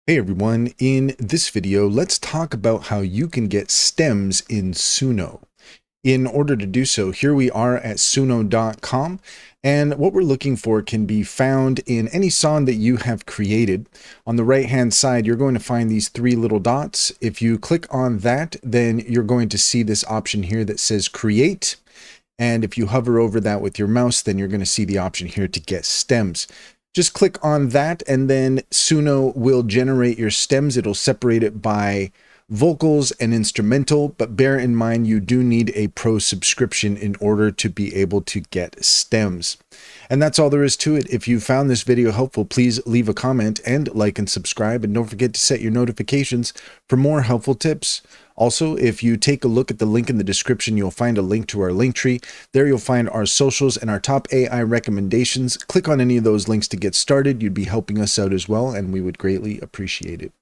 Hey everyone, in this video, let's talk about how you can get stems in Suno. In order to do so, here we are at suno.com, and what we're looking for can be found in any song that you have created. On the right-hand side, you're going to find these three little dots. If you click on that, then you're going to see this option here that says Create. And if you hover over that with your mouse, then you're going to see the option here to get stems. Just click on that and then Suno will generate your stems. It'll separate it by vocals and instrumental, but bear in mind you do need a pro subscription in order to be able to get stems. And that's all there is to it. If you found this video helpful, please leave a comment and like and subscribe, and don't forget to set your notifications for more helpful tips. Also, if you take a look at the link in the description, you'll find a link to our link tree. There you'll find our socials and our top AI recommendations. Click on any of those links to get started. You'd be helping us out as well, and we would greatly appreciate it.